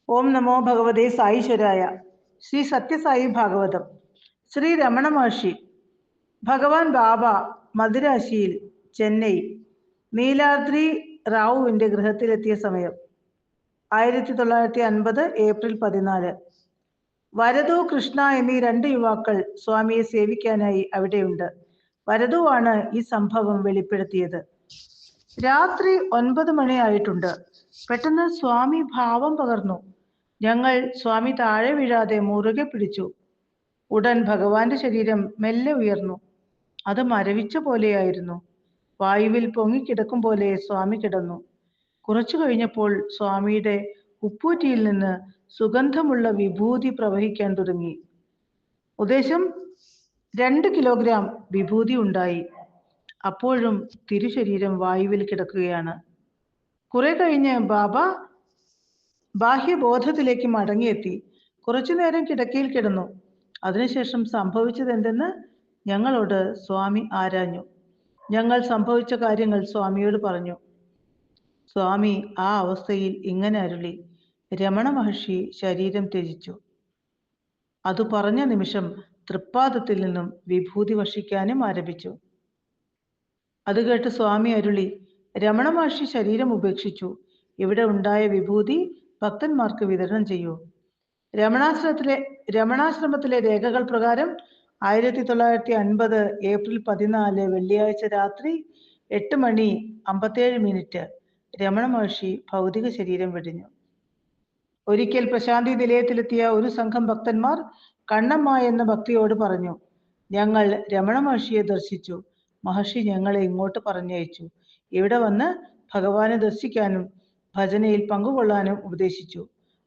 ഓം നമോ ഭഗവതേ സായിശ്വരായ. ശ്രീ സത്യസായി ഭാഗവതം. ശ്രീ രമണ മഹർഷി ഭഗവാൻ ബാബ മദിരാശിയിൽ ചെന്നൈ നീലാദ്രി റാവുവിന്റെ ഗൃഹത്തിലെത്തിയ സമയം 1950 ഏപ്രിൽ 14. വരദു, കൃഷ്ണ എന്നീ 2 യുവാക്കൾ സ്വാമിയെ സേവിക്കാനായി അവിടെയുണ്ട്. വരദുവാണ് ഈ സംഭവം വെളിപ്പെടുത്തിയത്. രാത്രി 9 മണിയായിട്ടുണ്ട്. പെട്ടെന്ന് സ്വാമി ഭാവം പകർന്നു. ഞങ്ങൾ സ്വാമി താഴെ വീഴാതെ മുറുകെ പിടിച്ചു. ഉടൻ ഭഗവാന്റെ ശരീരം മെല്ലെ ഉയർന്നു. അത് മരവിച്ച പോലെയായിരുന്നു. വായുവിൽ പൊങ്ങിക്കിടക്കും പോലെ സ്വാമി കിടന്നു. കുറച്ചു കഴിഞ്ഞപ്പോൾ സ്വാമിയുടെ ഉപ്പൂറ്റിയിൽ നിന്ന് സുഗന്ധമുള്ള വിഭൂതി പ്രവഹിക്കാൻ തുടങ്ങി. ഉദ്ദേശം 2 കിലോഗ്രാം വിഭൂതി ഉണ്ടായി. അപ്പോഴും തിരുശരീരം വായുവിൽ കിടക്കുകയാണ്. കുറെ കഴിഞ്ഞ് ബാബ ബാഹ്യബോധത്തിലേക്ക് മടങ്ങിയെത്തി. കുറച്ചുനേരം കിടക്കയിൽ കിടന്നു. അതിനുശേഷം സംഭവിച്ചത് എന്തെന്ന് ഞങ്ങളോട് സ്വാമി ആരാഞ്ഞു. ഞങ്ങൾ സംഭവിച്ച കാര്യങ്ങൾ സ്വാമിയോട് പറഞ്ഞു. സ്വാമി ആ അവസ്ഥയിൽ ഇങ്ങനെ അരുളി: രമണ മഹർഷി ശരീരം ത്യജിച്ചു. അത് പറഞ്ഞ നിമിഷം തൃപ്പാദത്തിൽ നിന്നും വിഭൂതി വർഷിക്കാനും ആരംഭിച്ചു. അത് കേട്ട് സ്വാമി അരുളി: രമണ മഹർഷി ശരീരം ഉപേക്ഷിച്ചു. ഇവിടെ ഉണ്ടായ വിഭൂതി ഭക്തന്മാർക്ക് വിതരണം ചെയ്യൂ. രമണാശ്രമത്തിലെ രേഖകൾ പ്രകാരം 1950 ഏപ്രിൽ 14 വെള്ളിയാഴ്ച രാത്രി 8:57 രമണ മഹർഷി ഭൗതിക ശരീരം വെടിഞ്ഞു. ഒരിക്കൽ പ്രശാന്തി നിലയത്തിലെത്തിയ ഒരു സംഘം ഭക്തന്മാർ കണ്ണമ്മ എന്ന ഭക്തിയോട് പറഞ്ഞു: ഞങ്ങൾ രമണ മഹർഷിയെ ദർശിച്ചു. മഹർഷി ഞങ്ങളെ ഇങ്ങോട്ട് പറഞ്ഞയച്ചു. ഇവിടെ വന്ന് ഭഗവാനെ ദർശിക്കാനും ഭജനയിൽ പങ്കുകൊള്ളാനും ഉപദേശിച്ചു.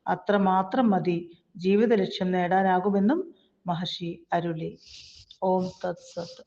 അത്രമാത്രം മതി ജീവിത ലക്ഷ്യം നേടാനാകുമെന്നും മഹർഷി അരുളി. ഓം തത് സത്.